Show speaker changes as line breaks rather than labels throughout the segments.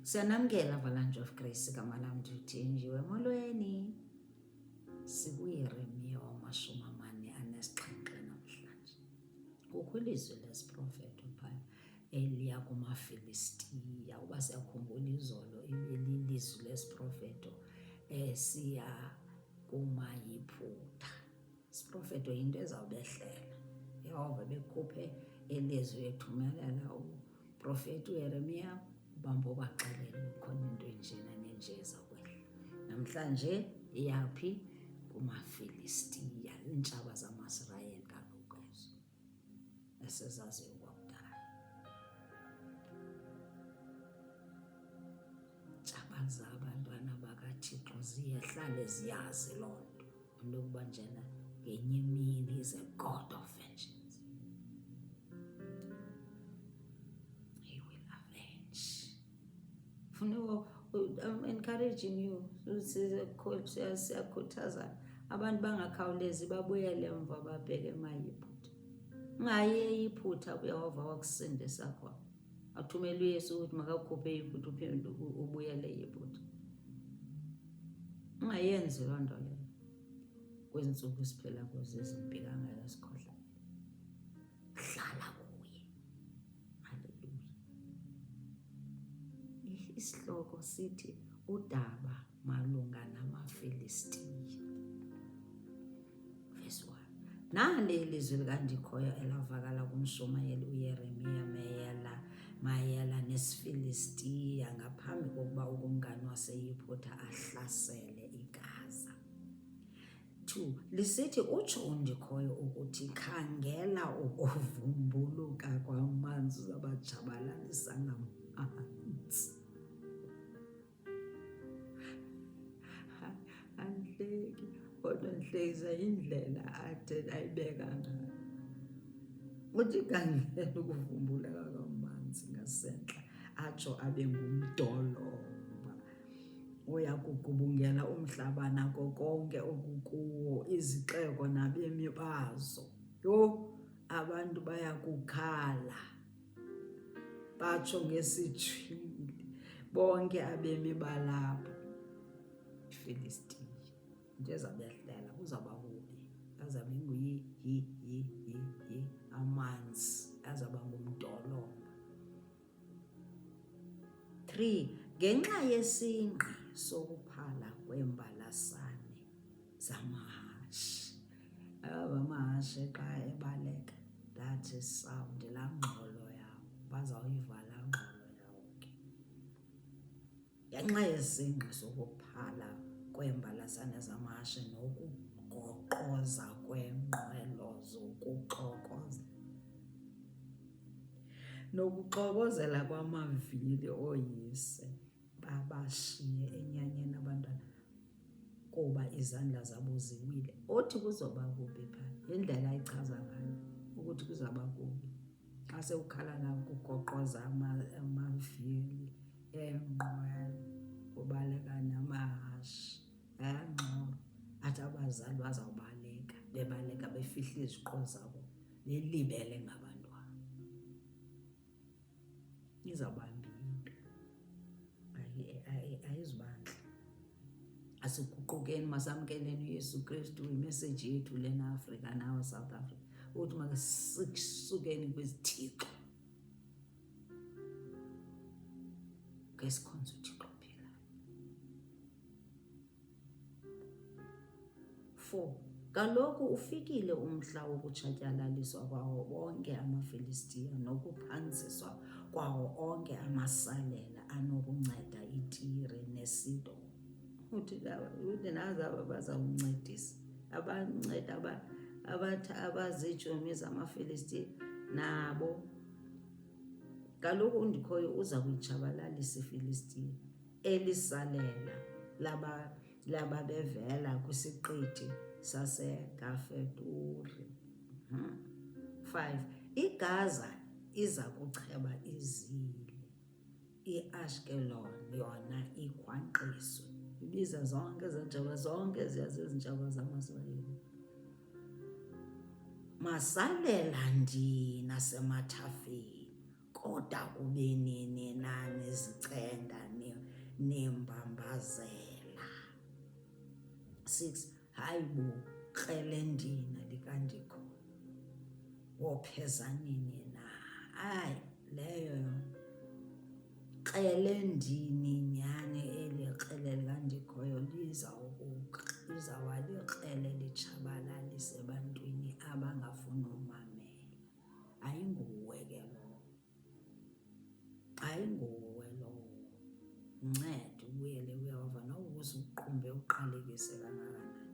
Siyanamkela Avalanche of Grace kaMalamdi uthenjiwe molweni. SikuYeremiya 47 namhlanje. Kukho ilizwi lesiprofethi phaya eliya kumaFilistiya. Uba siyakhumbula izolo ibelilizwi lesiprofethi siya kumayiphutha. Isiprofethi yinto ezawubehlela. Yehova bekhuphe ilizwi ethumelela uprofethi uYeremiya ubambe ubaxelele khona into enjena nenje ezakwehla. Namhlanje iyaphi? KumaFilistiya, iintshaba zamaSirayeli kaloku ezo esezaziyo kwakudala. Iintshaba zabantwana bakaThixo ziyehlale ziyazi loo nto, into yokuba njena ngenye imini is a God of vengeance. He will avenge. I'm encouraging you, siyakhuthazana abantu bangakhawulezi babuyele emva babheke emayiphutha. Ungayi eyiphutha uYehova wakusindisa khona. Athumele uYesu ukuthi makakukhuphe eyiphutha uphinde ubuyele eyiphutha. Ungayenzi loo nto leyo kwezi ntsuku siphila kuzo ezimbi kangaka esikhohla. Hlala kuye. Haleluya. Isihloko sithi udaba malunga namaFilistiya. Verse 1. Nali ilizwi likandikhoyo elavakala kumshumayeli uYeremiya mayela nesiFilistiya ngaphambi kokuba ukumkani waseyiphutha ahlasele iGaza. 2. Lisithi utsho undikhoyo ukuthi khangela ukuvumbuluka kwamanzi uzabajabalalisa ngamanzi. Anhleki kodwa nhlekisa indlela athe ayibeka ngayo. Uthi khangela ukuvumbuluka kwamanzi ngasentla atsho abe ngumdolomba. Uyakugubungela umhlaba nako konke okukuwo, izixeko nabemi bazo. Yho, abantu bayakukhala batsho ngesitshwili bonke abemi balapho. iFilistiya into ezabehlela kuzawuba kubi, azabe amanzi azaba ngumdolomba. 3. Ngenxa yesingqi sokuphala kwembalasane zamahashi. Amahashi xa ebaleka, that is sound, laa ngxolo yawo, bazawuyiva laa ngxolo yawo ke. Ngenxa yesingqi sokuphala kwembalasane zamahashi nokugoqoza kweenqwelo zokuxokoza nokuxokozela kwamavili ooyise babashiye enyanyeni abantwana kuba izandla zabo ziwile. Othi kuzoba kubi phaa, yindlela ayichaza ngayo ukuthi kuzawuba kubi xa sewukhala nakugoqoza amavili eenqwelo kubaleka namahashi. Ayangxola athi abazali bazawubaleka, bebaleka befihla iziqo zabo belibele ngabantwana. Izawubamba into, ayizubandla. Asiguqukeni, masamkeleni uYesu Kristu, imeseji yethu lena Afrika nawe South Africa, ukuthi makasukeni kwizithixo ngesikhonza uThixo phila. 4. Kaloku ufikile umhla wokutshatyalaliswa kwawo bonke amaFilistiya nokuphanziswa kwawo onke amasalela anokunceda iTire neSidoni. Uthi nazi aba bazawuncedisa, abanceda abaziitshomi zamaFilistiya nabo. Kaloku undikhoyo uza kuyitshabalalisa iFilistiya, elisalela lababevela kwisiqithi saseGafeturi. 5. IGaza iza kucheba izili, iAshkelon yona ikhwankqiswe. Ibiza zonke ezintshaba, zonke ziyazizintshaba zamaSirayeli. Masalela ndinaseMathafeni, kodwa kube nini na nizicenda nembambazela. 6 hayi bo krelendina likandikho wophezanini na hayi leyo krelendini nyani eli krele likandikhoyo lizawalikrele litshabalalise ebantwini abangafuni umamela. Ayinguwe ke lowo, ayinguwe lowo. Nceda ubuyele uyehova nawuze uqumbe uqalekise kangakanani.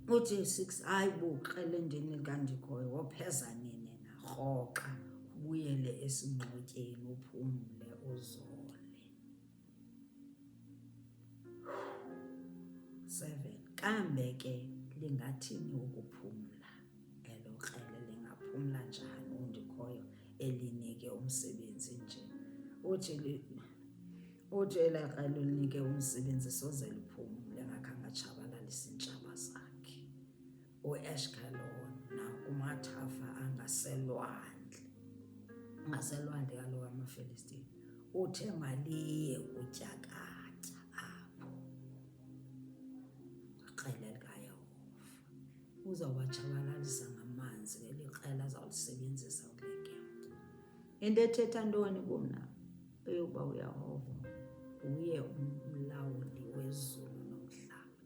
Uthi 6 hayi bo krelendini likandikhoyo wophezanini na rhoqa ubuyele esingxotyeni uphumle uzole. 7 kambe ke lingathini ukuphumla elo krele, lingaphumla njani undikhoyo elinike umsebenzi nje. Uthi elaa krele ulinike umsebenzi soze liphumle ngakhange atshabalalise iintshaba zakhe. U-Ashkelon nakumathafa angaselwandle kaloku amaFilistini uthe maliye kutyakatya apho krele likayehova. Uzawubatshabalalisa ngamanzi eli krele azawulisebenzisa kule kempu. Into ethetha ntoni kumna eyokuba uyehova nguye umlawuli wezulu nomhlaba,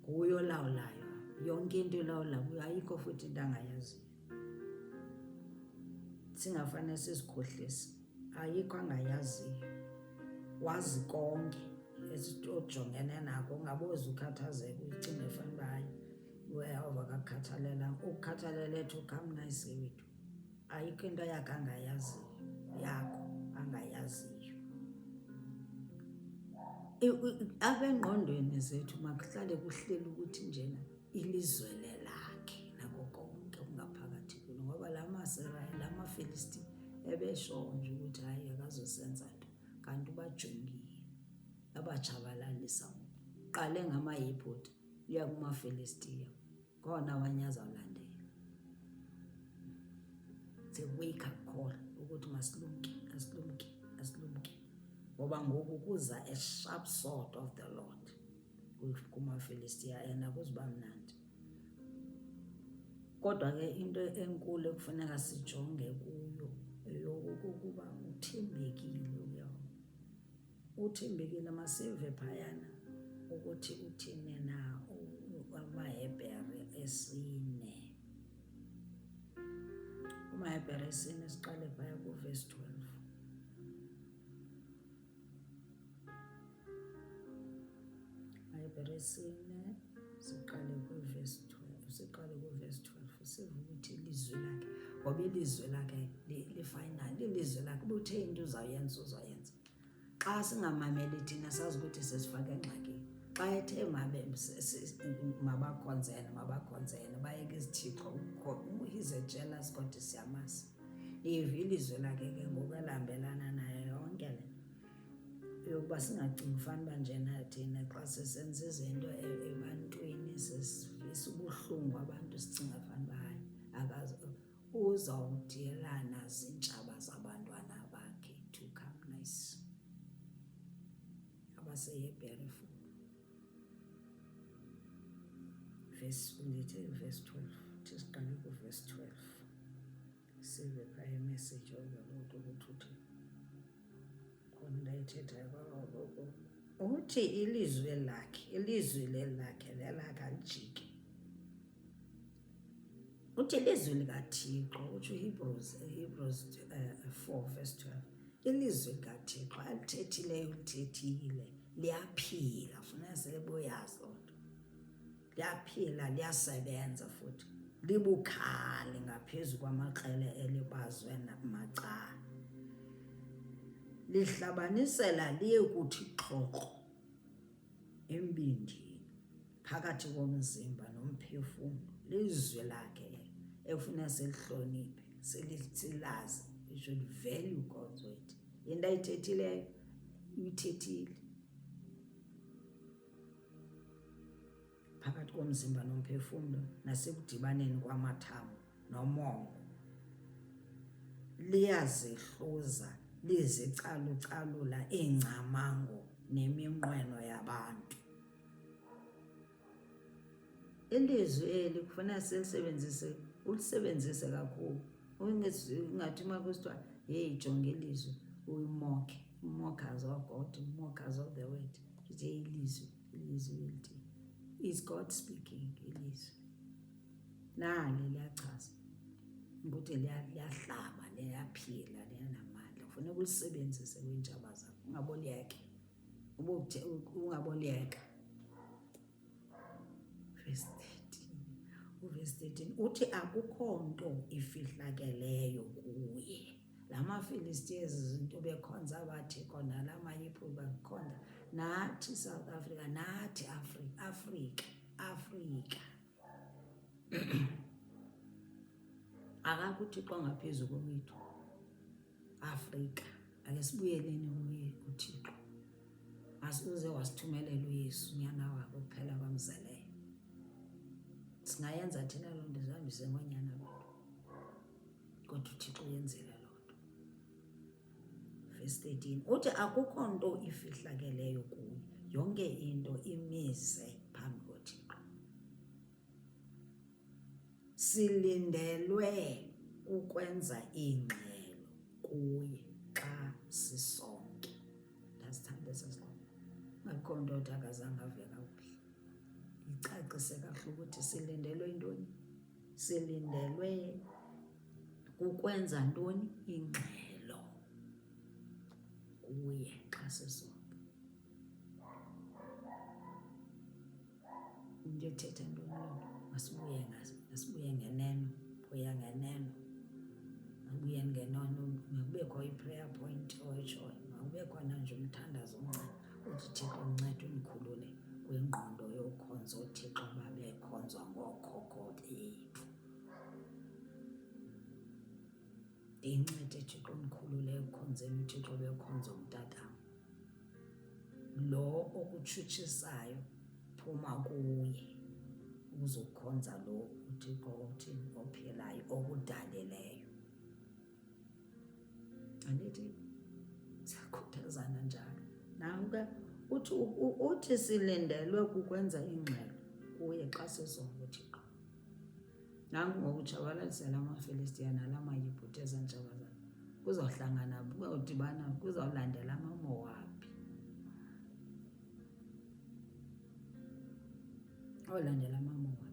nguye olawulayo yonke into ilawula kuyo, ayikho futhi into angayaziyo. Singafane sizikhohlise, ayikho angayaziyo, wazi konke esijongene nako. Ungabozi ukhathazeka uyicinge fanele uba hayi uyehova akakukhathalela. Ukukhathalela ethu come nice wethu, ayikho into yakho angayaziyo, yakho angayaziyo. Apha engqondweni zethu makuhlale kuhleli ukuthi njena ilizwe lelakhe nako konke okungaphakathi kulo, ngoba la maFilistini ebesho nje ukuthi hayi akazosenza nto, kanti ubajongile abatshabalalisa. Qale ngamaYiputa uya kumaFilistiya, khona abanye azawulandela. It's a wake up call ukuthi masilumke, asilumke, asilumke, ngoba ngoku kuza a sharp sword of the Lord kumaFilistiya and akuzuba mnandi. Kodwa ke into enkulu ekufuneka sijonge kuyo eyokokuba uthembekile uyehova, uthembekile. Masive phayana ukuthi uthini na amaHebhere 4. UmaHebhere 4 siqale phaya kuverse 12. UmaHebhere 4 siqale kuverse 12, siqale kuverse 12 sive ukuthi ilizwi lakhe, ngoba ilizwi lakhe lifinal. Ilizwi lakhe ubuthe into uzayenza uzayenza. Xa singamameli thina sazi ukuthi sesifake engxakini. Xa ethe mabakhonzene bayeke izithixo, he's a jealous God, siyamazi. Ilizwi lakhe ke ngoku elambelana nayo yonke le yokuba singacingi fanuba njena thina xa sisenza izinto ebantwini sesivisa ubuhlungu abantu sicinga fanuba hayi akazi uzawudiyelana zintshaba zabantwana bakhe to come nice. AbaseHebhere 4 verse 12 siqale kuverse 12 sive phaya imessage of the Lord ukuthi uthi khona ndayithethayo uthi ilizwi lelakhe lelakhe alijike. Uthi ilizwi likaThixo, utsho Hebrews 4 verse 12, ilizwi likaThixo alithethileyo ulithethile liyaphila. Funeka selebuyazi loo nto, liyaphila, liyasebenza futhi libukhali ngaphezu kwamakrele elibazwe macala. Lihlabanisela liye kuthi xhoxho embindini phakathi komzimba nomphefumlo. Lizwi lakhe ekufuneka silihloniphe, silazi. We should value God's word. Into ayithethileyo uyithethile phakathi komzimba nomphefumlo nasekudibaneni kwamathambo nomongo. Liyazihluza
lizicalucalula iingcamango neminqweno yabantu.
Ilizwi eli kufanele ulisebenzise kakhulu. Ungathi uma kusithiwa hey jonga ilizwi uyimokhe, mockers of God, mockers of the word. Nje ilizwi elithi is God speaking. Ilizwi nali liyachaza ukuthi liyahlaba, liyaphila, liyanamandla. Kufanele ulisebenzise kwiintshaba zakho, ungaboliyeka, ungaboliyeka. Verse 13 uthi akukho nto ifihlakeleyo kuye. La maFilistiya izinto bekhonza abathixo nala mayiphu bakhonza, nathi South Africa, nathi Afrika akakho uthixo ngaphezu kwethu Afrika. Ake sibuyeleni kuye uthixo. Asikuze wasithumelela uYesu unyana wakhe kuphela kwamzeleyo. Singayenza thina loo nto, zihambise ngonyana bethu, kodwa uthixo uyenzile loo nto. Verse 13 uthi akukho nto ifihlakeleyo kuye, yonke into imize phambi kothixo. Silindelwe ukwenza ingxelo kuye xa sisonke. Ndasithanda sasilo, akukho nto othi akazange ave kakuhle. Icacise kahle ukuthi silindelwe intoni? Silindelwe ukwenza ntoni? Ingxelo kuye xa sisonke. Into ethetha ntoni loo nto? Masibuye ngeneno, buya ngeneno. Mabuye ngenono, makubekho i-prayer point oyitshoyo, makube khona nje umthandazo omncane uthi Thixo uncede undikhulule kwingqondo yokhonza uThixo babekhonzwa ngookhokho bethu. Ndincede Thixo undikhulule ekukhonzeni uThixo bekhonza umtatam. Lo okutshutshisayo phuma kuye uzokhonza lo uThixo othini ophilayo okudalileyo. Andithi siyakhuthazana njalo. Nanku uthi silindelwe kukwenza ingxelo kuye xa sisonke uThixo. Nanku ngokutshabalalisela amaFilistiya nala mayibhuthe ezantshaba zakhe. Kuzohlangana, kuzawudibana, kuzawulandela amaMowabi. Olandela amaMowabi.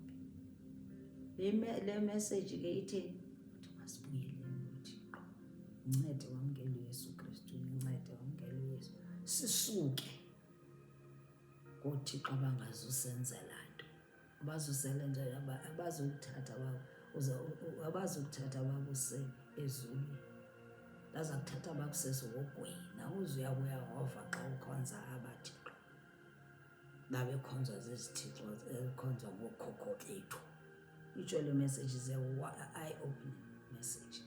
Le message ke ithini? Uthi masibuyeleni uThixo. Uncede wamkele uYesu Kristu, uncede wamkele uYesu. Sisuke kothixo abangazusenzela nto, abazukuthatha bakuse ezulwini, baza kuthatha bakuse ezihogweni. Nawuzuya kuyehova xa ukhonza abathixo babekhonzwa zizithixo ezikhonzwa ngookhokho bethu. Itsho le message is a eye-opening message.